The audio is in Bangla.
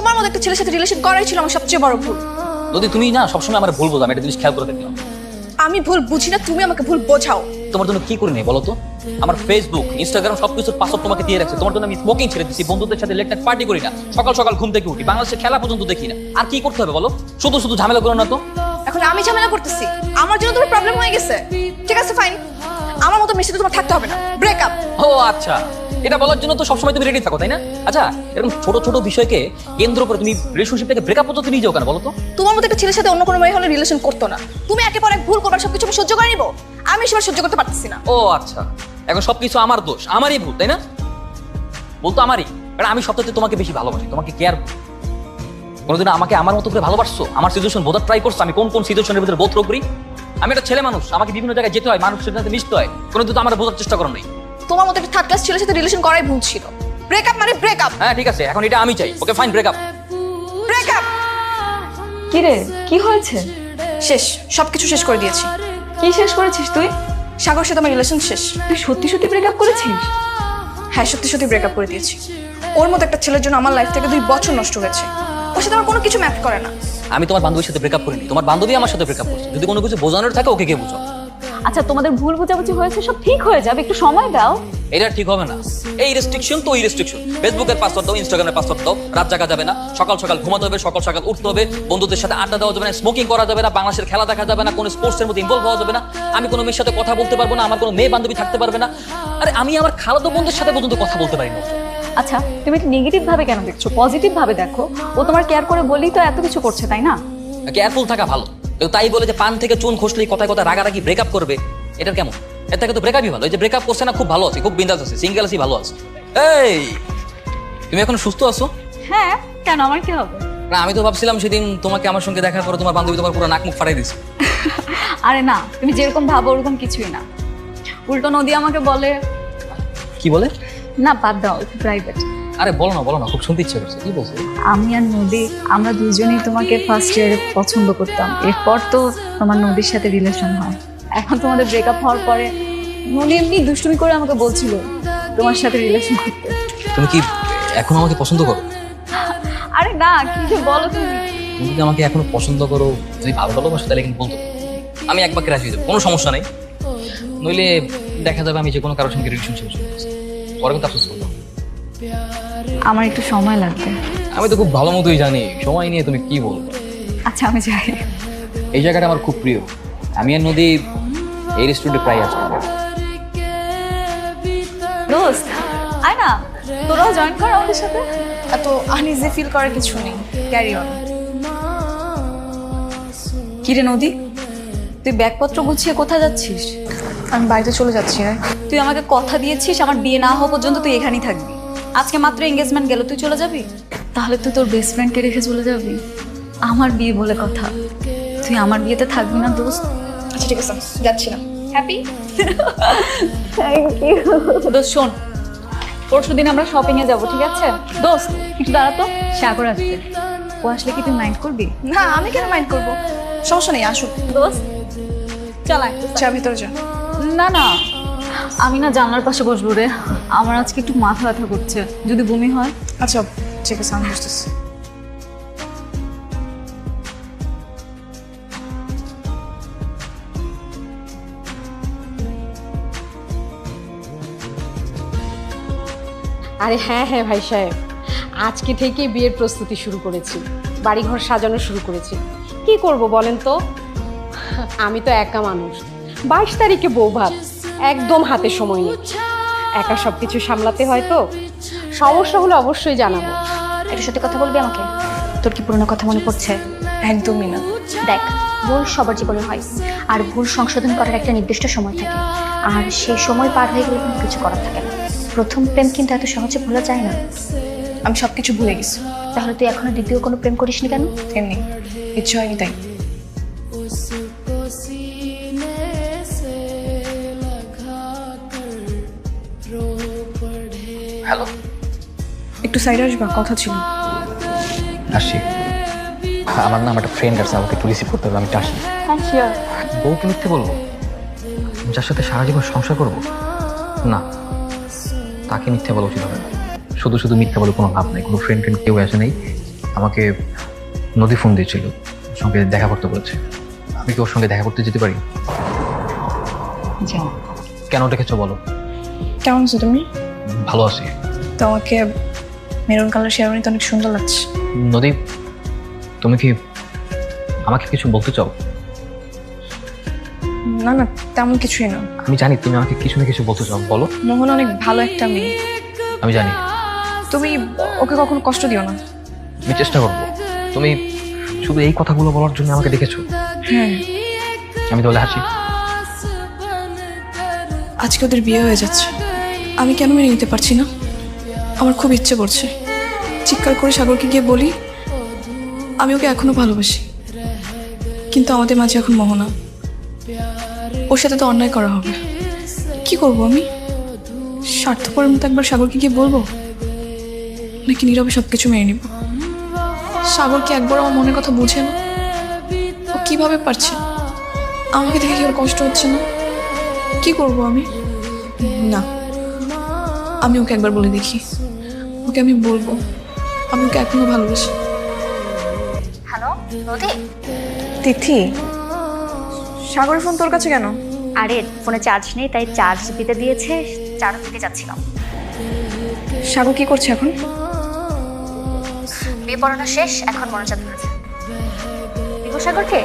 তোমার মতো একটা ছেলের সাথে রিলেশন করাই ছিল আমার সবচেয়ে বড় ভুল। যদি তুমি না সবসময় আমার ভুল বোঝো, আমি একটা জিনিস খেয়াল করে দেখলাম। আমি ভুল বুঝি না, তুমি আমাকে ভুল বোঝাও। তোমার জন্য কি করে নেই বলো তো? আমার ফেসবুক, ইনস্টাগ্রাম সবকিছুর পাসওয়ার্ড তোমাকে দিয়ে রাখছে। তোমার জন্য আমি স্মোকিং ছেড়ে দিচ্ছি, বন্ধুদের সাথে লেট নাইট পার্টি করি না, সকাল সকাল ঘুম থেকে উঠি, বাংলাদেশের খেলা পর্যন্ত দেখি না। আর কি করতে হবে বলো? শুধু শুধু ঝামেলা করো না তো। এখন আমি ঝামেলা করতেছি, আমার জন্য তোমার প্রবলেম হয়ে গেছে। ঠিক আছে ফাইন, আমার মতো মিষ্টিতে তোমার থাকতে হবে না, ব্রেকআপ। ও আচ্ছা, এটা বলার জন্য তো সবসময় তুমি রেডি থাকো তাই না? আচ্ছা, এরকম ছোট ছোট বিষয়কে কেন্দ্র করে তুমি রিলেশনশিপ থেকে ব্রেকআপ পর্যন্ত নিয়ে যাও কেন বলো তো? তোমার মতো একটা ছেলের সাথে অন্য কোনো মেয়ে হলে রিলেশন করতো না। তুমি একের পর এক ভুল করবার সবকিছু আমি সহ্য করে নিবো, আমি সেটা সহ্য করতে পারতেছি না। ও আচ্ছা, এখন সবকিছু আমার দোষ, আমারই ভুল তাই না? বলতো আমারই, কারণ আমি সবথেকে তোমাকে বেশি ভালোবাসি, তোমাকে কেয়ার। কোনোদিন আমাকে আমার মতো করে ভালোবাসছো? আমার সিচুয়েশন বোঝার ট্রাই করছো? আমি কোন কোন সিচুয়েশনের ভিতরে বোধ করি? আমি একটা ছেলে মানুষ, আমাকে বিভিন্ন জায়গায় যেতে হয়, মানুষের সাথে মিশতে হয়, কোনোদিন তো আমার বোঝার চেষ্টা করো নাই। তোমার মতো একটা থার্ড ক্লাস ছেলের সাথে রিলেশন করাই ভুল ছিল। ব্রেকআপ মানে ব্রেকআপ। হ্যাঁ ঠিক আছে, এখন এটা আমি চাই। Okay fine, breakup. ব্রেকআপ। কি রে, কি হয়েছে? শেষ, সবকিছু শেষ করে দিয়েছি। কি শেষ করেছিস তুই? সাগর সাথে আমার রিলেশন শেষ। তুই সত্যি সত্যি ব্রেকআপ করেছিস? হ্যাঁ, সত্যি সত্যি ব্রেকআপ করে দিয়েছি। ওর মতো একটা ছেলের জন্য আমার লাইফ থেকে 2 বছর নষ্ট হয়েছে। ওর সাথে আমার কোনো কিছু ম্যাচ করে না। আমি তোমার বান্ধবীর সাথে ব্রেকআপ করিনি, তোমার বান্ধবী আমার সাথে ব্রেকআপ করছে। যদি কোনো কিছু বোঝানোর থাকে ওকে গিয়ে বুঝো। আচ্ছা, তোমাদের ভুল বোঝাবুঝি হয়েছে, সব ঠিক হয়ে যাবে, একটু সময় দাও। এটা ঠিক হবে না। এই রেস্ট্রিকশন তো ওই রেস্ট্রিকশন। ফেসবুকের পাসওয়ার্ড দাও, ইনস্টাগ্রামের পাসওয়ার্ড দাও, রাত জাগা যাবে না, সকাল সকাল ঘুমাতে হবে, সকাল সকাল উঠতে হবে, বন্ধুদের সাথে আড্ডা দেওয়া যাবে না, স্মোকিং করা যাবে না, বাংলাদেশের খেলা দেখা যাবে না, কোনো স্পোর্টসের মধ্যে ইনভলভ হওয়া যাবে না, আমি কোনো মেয়ের সাথে কথা বলতে পারবো না, আমার কোনো মেয়ে বান্ধবী থাকতে পারবে না। আরে আমি আমার খালাতো বন্ধুর সাথে পর্যন্ত কথা বলতে পারি না। আচ্ছা, তুমি এটা নেগেটিভ ভাবে কেন দেখছো? পজিটিভ ভাবে দেখো, ও তোমার কেয়ার করে বলেই তো এত কিছু করছে, তাই না? কেয়ারফুল থাকা ভালো, কিন্তু তাই বলে যে পান থেকে চুন খসলেই কথায় কথা রাগারাগি ব্রেকআপ করবে, এটার কেমন? এর থেকে তো ব্রেকআপই ভালো। এই যে ব্রেকআপ করছে না, খুব ভালো আছে, খুব বিন্দাস আছে, সিঙ্গেল আছি, ভালো আছে। এই তুমি এখন সুস্থ আছো? হ্যাঁ, কেন, আমার কি হবে? না, আমি তো ভাবছিলাম সেদিন তোমাকে আমার সঙ্গে দেখার পরে তোমার বান্ধবী তোমার পুরো নাক মুখ ফাটাই দিছে। আরে না, তুমি যেরকম ভাবো ওরকম কিছুই না। উল্টো নদী আমাকে বলে। কি বলে? না বাদ দাও, প্রাইভেট। আরে বলো না, খুব শুনতে ইচ্ছে করছে। কি বলছো? আমি আর নদী, আমরা দুজনেই তোমাকে ফার্স্ট ইয়ারে পছন্দ করতাম। এরপর তো তোমার নদীর সাথে রিলেশন হয়। এখন তোমাদের ব্রেকআপ হওয়ার পরে নদী এমনি দুষ্টুমি করে আমাকে বলছিল তোমার সাথে রিলেশন করতে। তুমি কি এখন আমাকে পছন্দ করো? আরে না, কি যে বলো তুমি। তুমি যদি আমাকে এখনো পছন্দ করো, যদি ভালোবাসো, তাহলে কিন্তু বলতো, আমি এক বাক্যে রাজি হয়ে যাবো, কোনো সমস্যা নেই। নইলে দেখা যাবে আমি যে কোনো কারোর সঙ্গে রিলেশনশিপ শুরু করছি, পরে কিন্তু আফসোস করবো। আমার একটু সময় লাগবে। আমি তো খুব ভালো মতোই জানি সময় নিয়ে তুমি কি বলবো। আচ্ছা, আমি যাই। এই জায়গাটা আমার খুব প্রিয়। আমি আর নদী এই রেস্টুরেন্টে প্রায় আসবো। দোস্ত আয় না, তোরাও জয়েন কর আমাদের সাথে। এত আনইজি ফিল করার কিছু নেই, ক্যারি অন। কিরে নদী, তুই ব্যাগপত্র গুছিয়ে কোথায় যাচ্ছিস? আমি বাড়িতে চলে যাচ্ছি। তুই আমাকে কথা দিয়েছিস আমার বিয়ে না হওয়া পর্যন্ত তুই এখানেই থাকবি। আজকে মাত্র এঙ্গেজমেন্ট গেল, তুই চলে যাবি? তাহলে তুই তোর বেস্ট ফ্রেন্ডকে রেখে চলে যাবি? আমার বিয়ে বলে কথা, তুই আমার বিয়েতে থাকবি না দোস্ত? আচ্ছা ঠিক আছে, যাচ্ছি না। হ্যাপি? থ্যাংক ইউ দোস্ত। শোন, পরশু দিন আমরা শপিং এ যাবো, ঠিক আছে? দোস্ত একটু দাঁড়াতো, সাগর আসবে। ও আসলে কি তুই মাইন্ড করবি? না, আমি কেন মাইন্ড করবো, সমস্যা নেই, আসুক। দোস্ত চালাই। চা ভিতরে যা। না না, আমি না জানলার পাশে বসবো রে, আমার আজকে একটু মাথা ব্যথা করছে, যদি বমি হয়। আচ্ছা ঠিক আছে, আমি বুঝতেছি। আরে হ্যাঁ হ্যাঁ ভাই সাহেব, আজকে থেকে বিয়ের প্রস্তুতি শুরু করেছি, বাড়িঘর সাজানো শুরু করেছি। কি করব বলেন তো, আমি তো একা মানুষ, 22 তারিখে বৌভাত, একদম হাতে সময় নেই, একা সব কিছু সামলাতে হয়, তো সমস্যা হলে অবশ্যই জানাবো। একটা সত্যি কথা বলবি আমাকে? তোর কি পুরোনো কথা মনে পড়ছে? একদমই না। দেখ, ভুল সবার জীবনে হয়, আর ভুল সংশোধন করার একটা নির্দিষ্ট সময় থাকে, আর সেই সময় পার হয়ে গেলে কোনো কিছু করার থাকে না। প্রথম প্রেম কিন্তু এত সহজে ভোলা যায় না। আমি সবকিছু ভুলে গেছি। তাহলে তুই এখনো দ্বিতীয় কোনো প্রেম করিসনি কেন? এমনি ইচ্ছে হয়নি তাই। হ্যালো, একটু সাইডে আসবা, কথা ছিল। আসছি। আমার নাম একটা ফ্রেন্ড আছে, আমাকে একটু রিসিভ করতে হবে, আমি আসি। হ্যাঁ শিওর। বউকে মিথ্যে বলবো? যার সাথে সারা জীবন সংসার করবো না, তাকে মিথ্যে বলা উচিত হবে না। শুধু শুধু মিথ্যে বলে কোনো লাভ নেই, কোনো ফ্রেন্ড কেউ আসে নেই। আমাকে নদী ফোন দিয়েছিল, ওর সঙ্গে দেখা করতে বলেছে। আমি কি ওর সঙ্গে দেখা করতে যেতে পারি? যাও। কেন ডেকেছো বলো? কেমন আছো তুমি? ভালো আছি। তোমাকে মেরুন কালার শেরওয়ানিতে অনেক সুন্দর লাগছে। নদী, তুমি কি আমাকে কিছু বলতে চাও? না না, তেমন কিছুই না। আমি জানি তুমি আমাকে কিছু না কিছু বলতে চাও, বলো। মোহন অনেক ভালো একটা মেয়ে, আমি জানি। তুমি ওকে কখনো কষ্ট দিও না। আমি চেষ্টা করবো। তুমি শুধু এই কথাগুলো বলার জন্য আমাকে ডেকেছো। হ্যাঁ, আমি তাহলে হাসি। আজকে ওদের বিয়ে হয়ে যাচ্ছে, আমি কেন মেনে নিতে পারছি না? আমার খুব ইচ্ছে করছে চিৎকার করে সাগরকে গিয়ে বলি আমি ওকে এখনো ভালোবাসি, কিন্তু আমাদের মাঝে এখন মোহনা। ওর সাথে তো অন্যায় করা হবে। কি করব আমি? স্বার্থপরের মতো একবার সাগরকে গিয়ে বলবো, নাকি নীরবে সবকিছু মেনে নিব? সাগর কি একবার আমার মনের কথা বুঝে না? ও কিভাবে পারছে? আমাকে দেখে কি ওর কষ্ট হচ্ছে না? কি করব আমি? না, আমি ওকে একবার বলে দেখি। ওকে আমি বলবো আমি ওকে এখনো ভালোবাসি। হ্যালো নদী? তিথি, সাগরের ফোন তোর কাছে কেন? আরে ফোনে চার্জ নেই, তাই চার্জ দিতে দিয়েছে, চার্জ দিতে যাচ্ছিলাম। সাগর কি করছে এখন? বিয়ে পড়ানো শেষ, এখন মনোজাত হয়েছে। সাগরকে